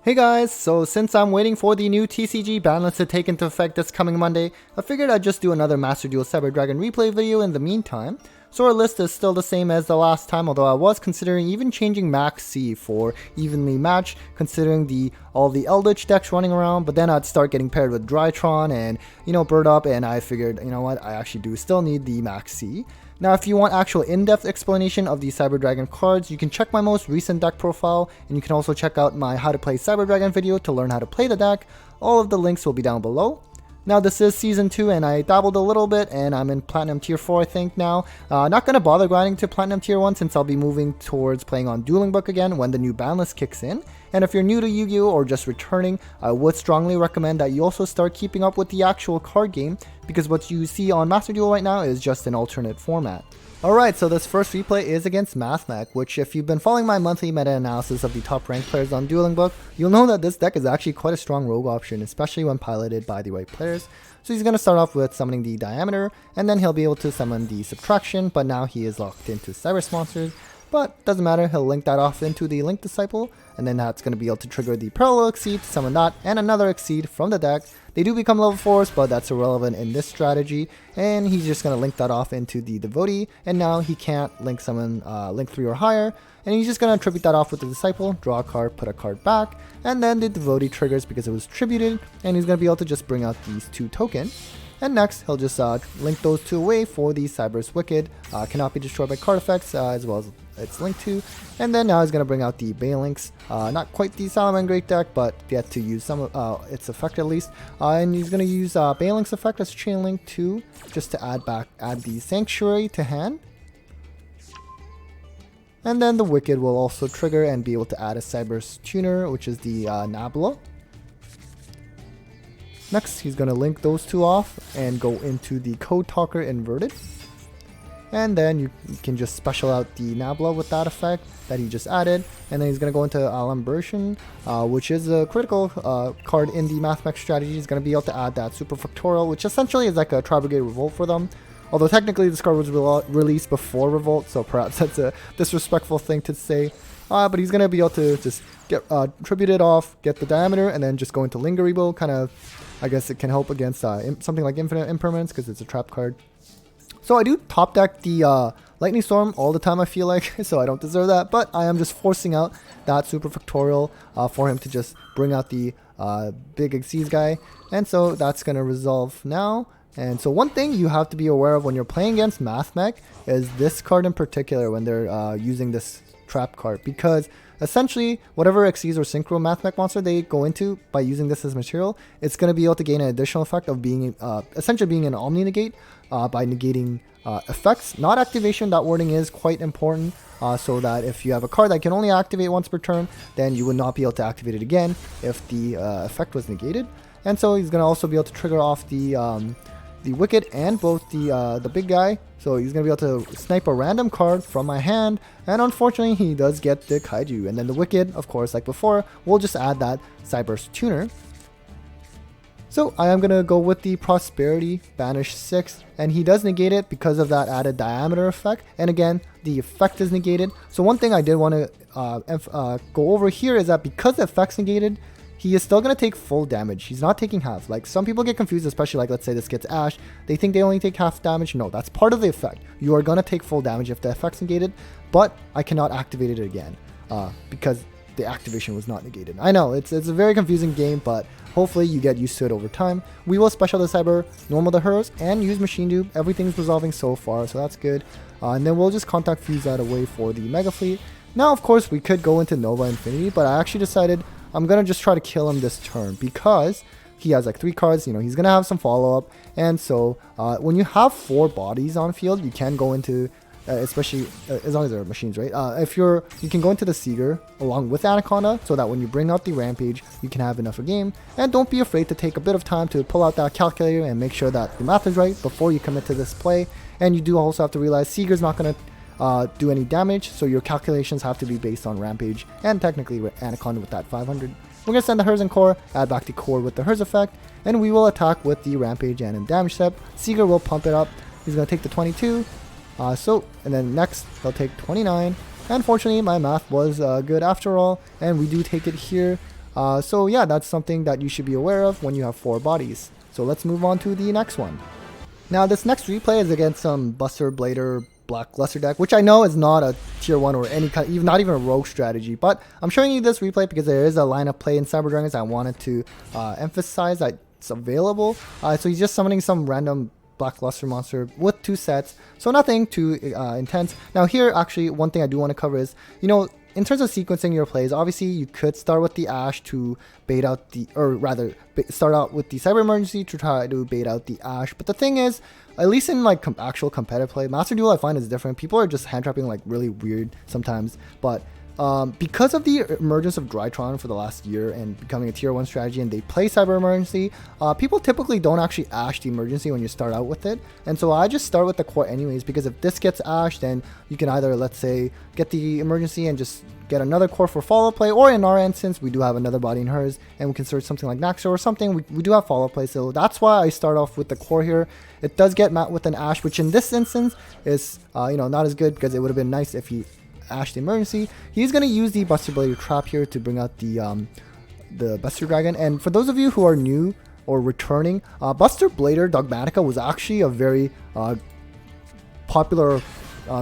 Hey guys, so since I'm waiting for the new TCG ban list to take into effect this coming Monday, I figured I'd just do another Master Duel Cyber Dragon replay video in the meantime. So our list is still the same as the last time, although I was considering even changing Maxx for evenly matched, considering all the Eldritch decks running around, but then I'd start getting paired with Drytron and, Bird Up, and I figured, you know what, I actually do still need the Maxx. Now, if you want actual in-depth explanation of the Cyber Dragon cards, you can check my most recent deck profile, and you can also check out my How to Play Cyber Dragon video to learn how to play the deck. All of the links will be down below. Now, this is Season 2, and I dabbled a little bit, and I'm in Platinum Tier 4, I think, now. Not going to bother grinding to Platinum Tier 1, since I'll be moving towards playing on Dueling Book again when the new ban list kicks in. And if you're new to Yu-Gi-Oh! Or just returning, I would strongly recommend that you also start keeping up with the actual card game, because what you see on Master Duel right now is just an alternate format. Alright, so this first replay is against Maxx, which if you've been following my monthly meta-analysis of the top ranked players on Dueling Book, you'll know that this deck is actually quite a strong rogue option, especially when piloted by the right players. So he's going to start off with summoning the Diameter, and then he'll be able to summon the Subtraction, but now he is locked into Cyrus monsters. But doesn't matter, he'll link that off into the Link Disciple, and then that's going to be able to trigger the Parallel Exceed to summon that, and another Exceed from the deck. They do become level 4s, but that's irrelevant in this strategy, and he's just going to link that off into the Devotee, and now he can't link summon Link 3 or higher, and he's just going to tribute that off with the Disciple, draw a card, put a card back, and then the Devotee triggers because it was tributed, and he's going to be able to just bring out these 2 tokens. And next, he'll just link those 2 away for the Cyber's Wicked, cannot be destroyed by card effects, as well as it's linked to. And then now he's going to bring out the Balinks, not quite the Salamangreat deck, but get to use some of its effect at least. And he's going to use Balinks effect as Chain Link 2, just to add the Sanctuary to hand. And then the Wicked will also trigger and be able to add a Cyber's Tuner, which is the Nabla. Next, he's going to link those 2 off and go into the Code Talker inverted. And then you can just special out the Nabla with that effect that he just added. And then he's going to go into Alambration, which is a critical card in the Maxx strategy. He's going to be able to add that Super Factorial, which essentially is like a Tri-Brigade Revolt for them. Although technically this card was released before Revolt, so perhaps that's a disrespectful thing to say. But he's going to be able to just get tribute it off, get the Diameter, and then just go into Lingeribo. Kind of, I guess it can help against something like Infinite Impermanence because it's a trap card. So I do top deck the Lightning Storm all the time, I feel like, so I don't deserve that. But I am just forcing out that Super Factorial for him to just bring out the big Exceeds guy. And so that's going to resolve now. And so one thing you have to be aware of when you're playing against Maxx is this card in particular when they're using this trap card, because essentially whatever Exceeds or Synchro Maxx monster they go into by using this as material, it's going to be able to gain an additional effect of being essentially being an Omni Negate by negating effects, not activation. That wording is quite important, so that if you have a card that can only activate once per turn, then you would not be able to activate it again if the effect was negated. And so he's going to also be able to trigger off the Wicked and both the big guy. So he's going to be able to snipe a random card from my hand, and unfortunately he does get the Kaiju. And then the Wicked, of course, like before, we'll just add that Cyber's Tuner. So I am going to go with the Prosperity Banish 6, and he does negate it because of that added Diameter effect. And again, the effect is negated. So one thing I did want to go over here is that because the effect's negated, he is still going to take full damage. He's not taking half. Like, some people get confused, especially like, let's say this gets Ash. They think they only take half damage. No, that's part of the effect. You are going to take full damage if the effect's negated, but I cannot activate it again because the activation was not negated. I know, it's a very confusing game, but hopefully you get used to it over time. We will special the Cyber, normal the Herz, and use Machine Dupe. Everything's resolving so far, so that's good. And then we'll just Contact Fuse that away for the Mega Fleet. Now, of course, we could go into Nova Infinity, but I actually decided I'm going to just try to kill him this turn because he has like 3 cards, he's going to have some follow-up. And so when you have 4 bodies on field, you can go into, especially as long as they're machines, right? You can go into the Seeger along with Anaconda so that when you bring out the Rampage, you can have enough a game. And don't be afraid to take a bit of time to pull out that calculator and make sure that the math is right before you commit to this play. And you do also have to realize Seeger's not going to do any damage, so your calculations have to be based on Rampage and technically Anaconda with that 500. We're going to send the Herz and Core, add back the Core with the Herz effect, and we will attack with the Rampage and in damage step. Seeger will pump it up. He's going to take the 22, and then next he'll take 29. Unfortunately, my math was good after all, and we do take it here. So yeah, that's something that you should be aware of when you have 4 bodies. So let's move on to the next one. Now this next replay is against some Buster Blader Black Luster deck, which I know is not a tier 1 or any kind, not even a rogue strategy, but I'm showing you this replay because there is a line of play in Cyber Dragons I wanted to emphasize that it's available. So he's just summoning some random Black Luster monster with 2 sets, so nothing too intense. Now here, actually, one thing I do want to cover is, you know, in terms of sequencing your plays, obviously you could start with the Ash to bait out the, or rather, start out with the Cyber Emergency to try to bait out the Ash. But the thing is, at least in like actual competitive play, Master Duel I find is different. People are just hand trapping like really weird sometimes, but because of the emergence of Drytron for the last year and becoming a tier 1 strategy, and they play Cyber Emergency, people typically don't actually Ash the Emergency when you start out with it. And so I just start with the core anyways, because if this gets Ashed, then you can either, let's say, get the Emergency and just get another core for follow play, or in our instance, we do have another body in Herz, and we can search something like Nachster or something. We do have follow play, so that's why I start off with the core here. It does get met with an Ash, which in this instance is, you know, not as good, because it would have been nice if he Ash the Emergency. He's going to use the Buster Blader trap here to bring out the Buster Dragon. And for those of you who are new or returning, Buster Blader Dogmatica was actually a very popular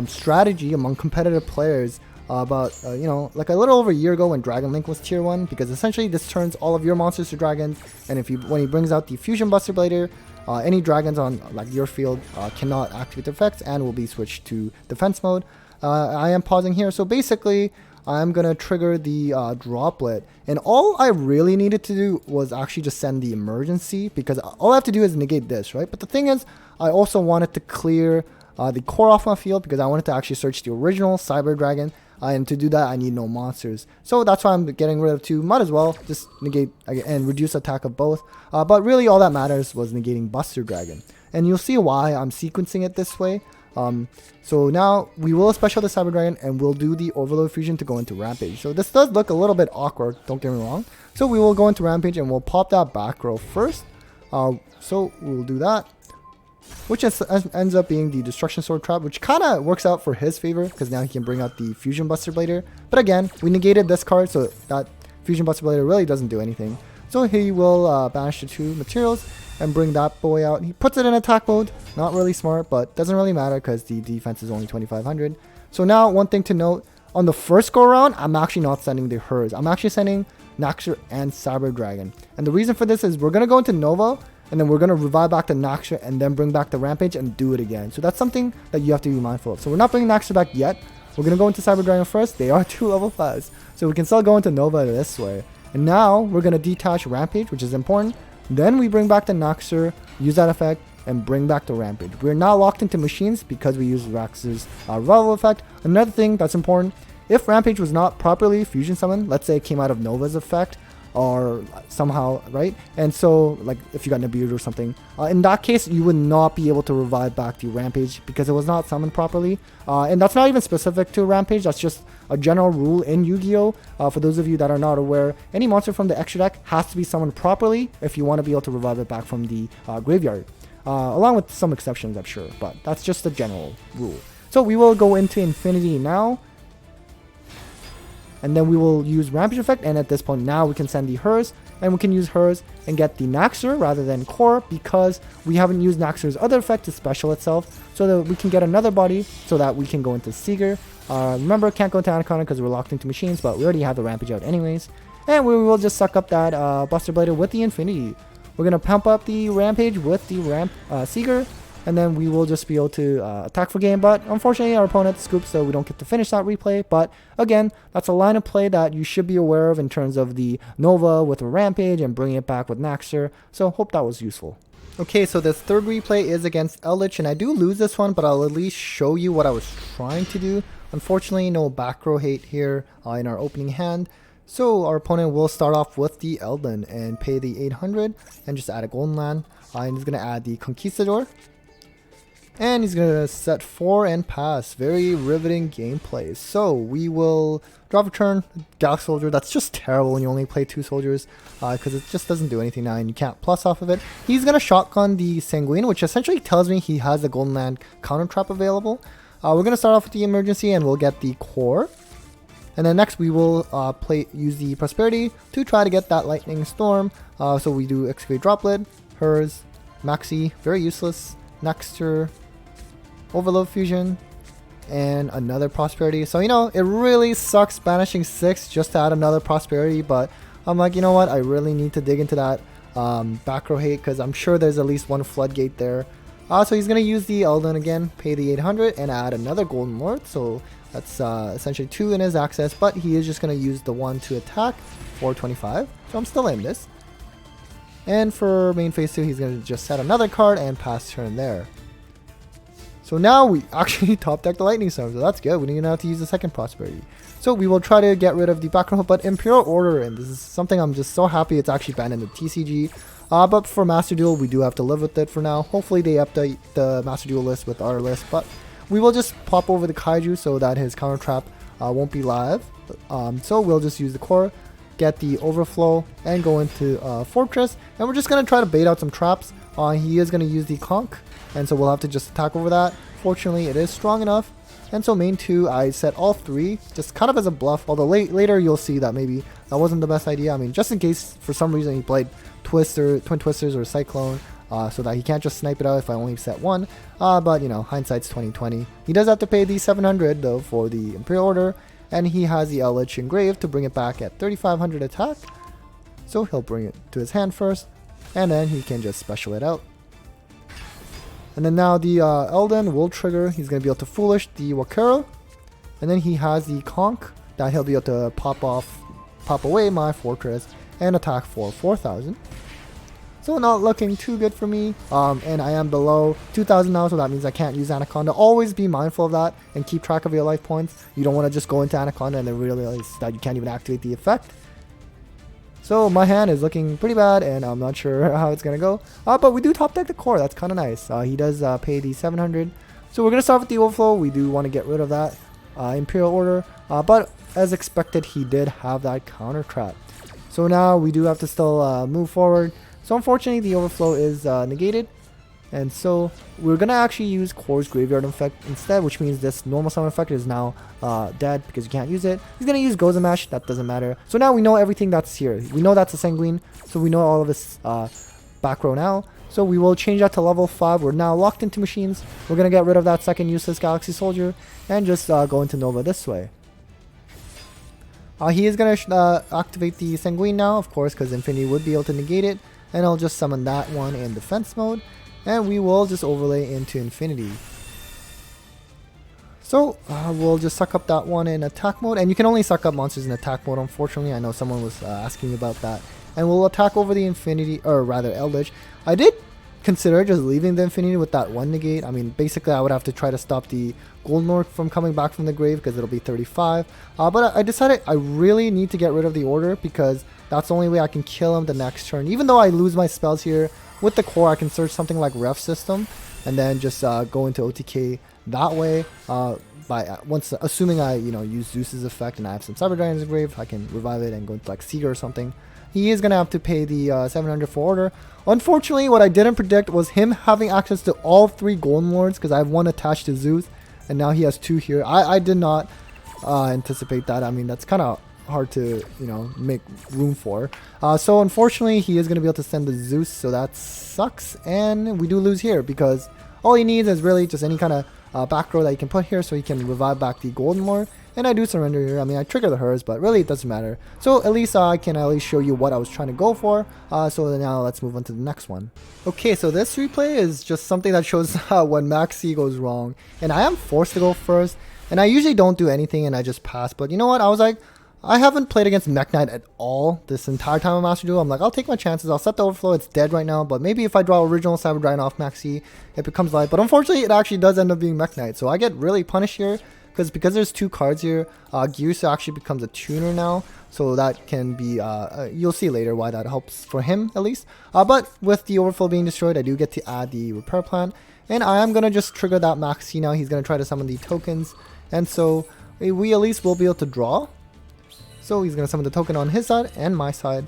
strategy among competitive players about you know, like a little over a year ago when Dragon Link was tier 1, because essentially this turns all of your monsters to dragons, and if you, when he brings out the Fusion Buster Blader, any dragons on like your field cannot activate their effects and will be switched to defense mode. I am pausing here, so basically I'm gonna trigger the droplet, and all I really needed to do was actually just send the Emergency, because all I have to do is negate this, right? But the thing is, I also wanted to clear the core off my field, because I wanted to actually search the original Cyber Dragon, and to do that I need no monsters. So that's why I'm getting rid of 2. Might as well just negate and reduce attack of both. But really all that matters was negating Buster Dragon, and you'll see why I'm sequencing it this way. So now we will special the Cyber Dragon, and we'll do the Overload Fusion to go into Rampage. So this does look a little bit awkward, don't get me wrong. So we will go into Rampage, and we'll pop that back row first. So we'll do that, which ends up being the Destruction Sword Trap, which kind of works out for his favor, because now he can bring out the Fusion Buster Blader. But again, we negated this card, so that Fusion Buster Blader really doesn't do anything. So he will banish the 2 materials and bring that boy out. He puts it in attack mode. Not really smart, but doesn't really matter because the defense is only 2500. So now one thing to note, on the first go around, I'm actually not sending the Herz. I'm actually sending Nachster and Cyber Dragon. And the reason for this is we're going to go into Nova, and then we're going to revive back to Nachster and then bring back the Rampage and do it again. So that's something that you have to be mindful of. So we're not bringing Nachster back yet. We're going to go into Cyber Dragon first. They are 2 level 5s. So we can still go into Nova this way. And now we're going to detach Rampage, which is important. Then we bring back the Nachster, use that effect, and bring back the Rampage. We're not locked into machines because we use Rax's revival effect. Another thing that's important, if Rampage was not properly fusion summoned, let's say it came out of Nova's effect, or somehow, right? And so, like, if you got Nibiru or something, in that case, you would not be able to revive back the Rampage because it was not summoned properly. And that's not even specific to Rampage, that's just a general rule in Yu-Gi-Oh! For those of you that are not aware, any monster from the extra deck has to be summoned properly if you want to be able to revive it back from the graveyard. Along with some exceptions, I'm sure, but that's just the general rule. So we will go into Infinity now, and then we will use Rampage effect, and at this point now we can send the Herz, and we can use Herz and get the Nachster rather than Core, because we haven't used Nachster's other effect to special itself, so that we can get another body so that we can go into Seeger. Remember, can't go into Anaconda because we're locked into machines, but we already have the Rampage out anyways. And we will just suck up that Buster Blader with the Infinity. We're going to pump up the Rampage with the Seeger, and then we will just be able to attack for game. But unfortunately, our opponent scoops, so we don't get to finish that replay. But again, that's a line of play that you should be aware of in terms of the Nova with a Rampage and bringing it back with Nachster. So hope that was useful. Okay, so this third replay is against Eldritch, and I do lose this one, but I'll at least show you what I was trying to do. Unfortunately, no back row hate here in our opening hand. So our opponent will start off with the Eldon and pay the 800 and just add a golden land. And he's going to add the Conquistador. And he's going to set 4 and pass. Very riveting gameplay. So we will draw a turn, Galaxy Soldier. That's just terrible when you only play 2 soldiers, because it just doesn't do anything now and you can't plus off of it. He's going to shotgun the Sanguine, which essentially tells me he has the golden land counter trap available. We're going to start off with the emergency and we'll get the core. And then next we will use the Prosperity to try to get that Lightning Storm. So we do Excavate Droplet, Herz, Maxi, very useless, Nachster, Overload Fusion, and another Prosperity. So, you know, it really sucks banishing 6 just to add another Prosperity, but I'm like, you know what, I really need to dig into that back row hate, because I'm sure there's at least one floodgate there. So he's going to use the Elden again, pay the 800, and add another Golden Lord. So that's essentially 2 in his access, but he is just going to use the 1 to attack for 25. So I'm still in this. And for main phase 2, he's going to just set another card and pass turn there. So now we actually top deck the Lightning Storm, so that's good. We don't even have to use the second Prosperity. So we will try to get rid of the back row, but Imperial Order, and this is something I'm just so happy it's actually banned in the TCG. But for Master Duel, we do have to live with it for now. Hopefully they update the Master Duel list with our list, but we will just pop over the Kaiju so that his counter trap won't be live. So we'll just use the core, get the Overflow, and go into Fortress, and we're just going to try to bait out some traps. He is going to use the Conk, and so we'll have to just attack over that. Fortunately, it is strong enough. And so main 2, I set all 3, just kind of as a bluff, although later you'll see that maybe that wasn't the best idea. I mean, just in case for some reason he played Twin Twisters or Cyclone, so that he can't just snipe it out if I only set 1. But, you know, hindsight's 20/20. He does have to pay the 700, though, for the Imperial Order, and he has the Eldritch engraved to bring it back at 3500 attack. So he'll bring it to his hand first, and then he can just special it out. And then now the Elden will trigger. He's going to be able to Foolish the Wakero. And then he has the Conk that he'll be able to pop away my Fortress and attack for 4000. So not looking too good for me. And I am below 2000 now, so that means I can't use Anaconda. Always be mindful of that and keep track of your life points. You don't want to just go into Anaconda and then realize that you can't even activate the effect. So my hand is looking pretty bad, and I'm not sure how it's going to go. But we do top deck the core. That's kind of nice. He does pay the 700. So we're going to start with the Overflow. We do want to get rid of that Imperial Order. But as expected, he did have that counter trap. So now we do have to still move forward. So unfortunately, the Overflow is negated. And so we're going to actually use Core's Graveyard Effect instead, which means this normal summon effect is now dead because you can't use it. He's going to use Gozamash, that doesn't matter. So now we know everything that's here. We know that's a Sanguine, so we know all of this back row now. So we will change that to level 5. We're now locked into machines. We're going to get rid of that second useless Galaxy Soldier and just go into Nova this way. He is going to activate the Sanguine now, of course, because Infinity would be able to negate it. And I'll just summon that one in defense mode. And we will just overlay into Infinity. So we'll just suck up that one in attack mode. And you can only suck up monsters in attack mode, unfortunately. I know someone was asking about that. And we'll attack over the Infinity, or rather Eldritch. I did consider just leaving the Infinity with that one negate. I mean, basically I would have to try to stop the Golden Lord from coming back from the grave because it'll be 35. But I decided I really need to get rid of the Order because that's the only way I can kill him the next turn. Even though I lose my spells here, with the core I can search something like Revsystem and then just go into OTK that way. Assuming I use Zeus's effect and I have some Cyber Dragon's Grave, I can revive it and go into like Seeger or something. He is gonna have to pay the 700 for Order. Unfortunately, what I didn't predict was him having access to all 3 Golden Lords because I have one attached to Zeus and now he has 2 here. I did not anticipate that. I mean, that's kind of hard to make room for. So unfortunately he is going to be able to send the Zeus, so that sucks, and we do lose here because all he needs is really just any kind of back row that he can put here so he can revive back the Golden Lord. And I do surrender here. I mean, I trigger the Herz, but really it doesn't matter. So at least I can at least show you what I was trying to go for. So now let's move on to the next one. Okay, so this replay is just something that shows when Maxx goes wrong, and I am forced to go first, and I usually don't do anything and I just pass. But you know what, I was like, I haven't played against Mech Knight at all this entire time of Master Duel. I'm like, I'll take my chances. I'll set the Overflow. It's dead right now, but maybe if I draw original Cyber Dragon off Maxx, it becomes live. But unfortunately, it actually does end up being Mech Knight. So I get really punished here because there's 2 cards here. Gyusa actually becomes a tuner now. So that can be, you'll see later why that helps for him at least. But with the Overflow being destroyed, I do get to add the Repair Plant. And I am going to just trigger that Maxx now. He's going to try to summon the tokens. And so we at least will be able to draw. So he's going to summon the token on his side and my side.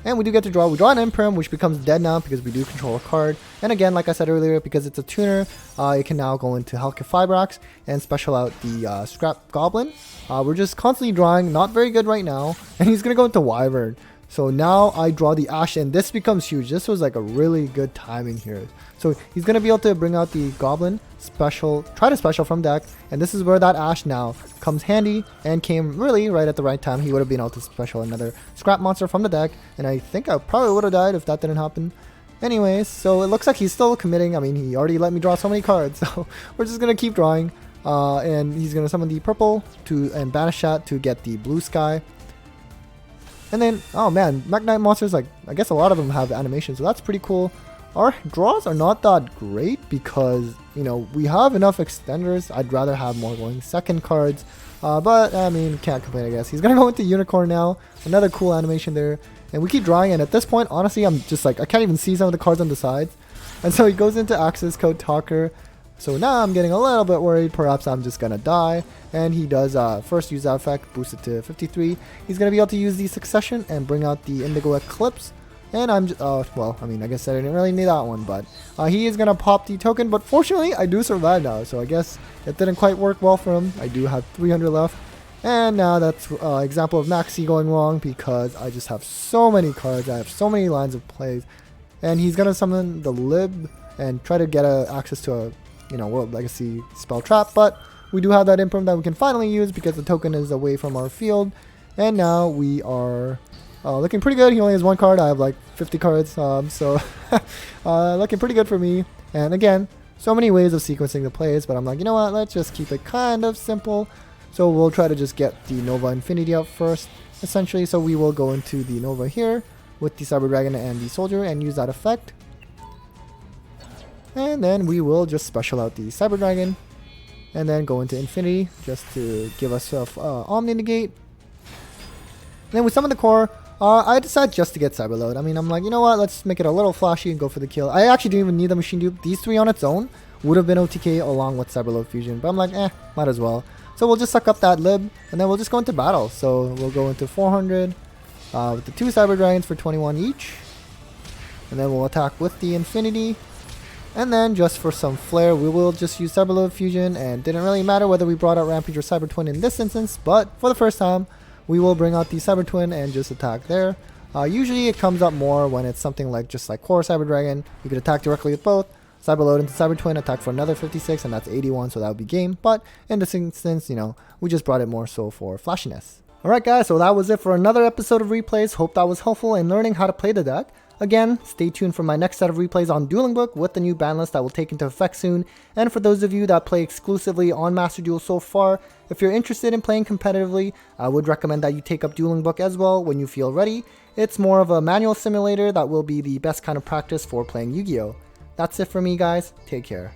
And we do get to draw. We draw an Imperial, which becomes dead now because we do control a card. And again, like I said earlier, because it's a tuner, it can now go into Hellkit Fibrax and special out the Scrap Goblin. We're just constantly drawing, not very good right now. And he's going to go into Wyvern. So now I draw the Ash, and this becomes huge. This was like a really good timing here. So he's going to be able to bring out the Goblin, special, try to special from deck. And this is where that Ash now comes handy and came really right at the right time. He would have been able to special another Scrap Monster from the deck. And I think I probably would have died if that didn't happen. Anyways, so it looks like he's still committing. I mean, he already let me draw so many cards. So we're just going to keep drawing. And he's going to summon the purple and banish that to get the blue sky. And then, oh man, Mech Knight monsters, like, I guess a lot of them have animation, so that's pretty cool. Our draws are not that great because, you know, we have enough extenders. I'd rather have more going second cards. But, I mean, can't complain, I guess. He's going to go into Unicorn now. Another cool animation there. And we keep drawing, and at this point, honestly, I'm just like, I can't even see some of the cards on the sides. And so he goes into Access Code Talker. So now I'm getting a little bit worried. Perhaps I'm just going to die. And he does first use that effect, boost it to 53. He's going to be able to use the Succession and bring out the Indigo Eclipse. And I'm just, well, I mean, I guess I didn't really need that one. But he is going to pop the token. But fortunately, I do survive now. So I guess it didn't quite work well for him. I do have 300 left. And now that's an example of Maxi going wrong because I just have so many cards. I have so many lines of plays. And he's going to summon the Lib and try to get access to a, you know, World Legacy spell trap, but we do have that imprint that we can finally use because the token is away from our field. And now we are looking pretty good. He only has one card. I have like 50 cards, so looking pretty good for me. And again, so many ways of sequencing the plays, but I'm like, you know what, let's just keep it kind of simple. So we'll try to just get the Nova Infinity out first, essentially. So we will go into the Nova here with the Cyber Dragon and the Soldier and use that effect. And then we will just special out the Cyber Dragon and then go into Infinity just to give us Omni Negate. And then we summon the core. I decided just to get Cyber Load. I mean, I'm like, you know what, let's make it a little flashy and go for the kill. I actually didn't even need the Machine Dupe. These three on its own would have been OTK along with Cyber Load Fusion, but I'm like, might as well. So we'll just suck up that Lib and then we'll just go into battle. So we'll go into 400 with the two Cyber Dragons for 21 each. And then we'll attack with the Infinity. And then just for some flair, we will just use Cyber Load Fusion, and didn't really matter whether we brought out Rampage or Cyber Twin in this instance, but for the first time, we will bring out the Cyber Twin and just attack there. Usually it comes up more when it's something like just like Core Cyber Dragon. You could attack directly with both, Cyber Load into Cyber Twin, attack for another 56, and that's 81, so that would be game. But in this instance, you know, we just brought it more so for flashiness. Alright guys, so that was it for another episode of Replays. Hope that was helpful in learning how to play the deck. Again, stay tuned for my next set of replays on Dueling Book with the new ban list that will take into effect soon. And for those of you that play exclusively on Master Duel so far, if you're interested in playing competitively, I would recommend that you take up Dueling Book as well when you feel ready. It's more of a manual simulator that will be the best kind of practice for playing Yu-Gi-Oh! That's it for me guys, take care.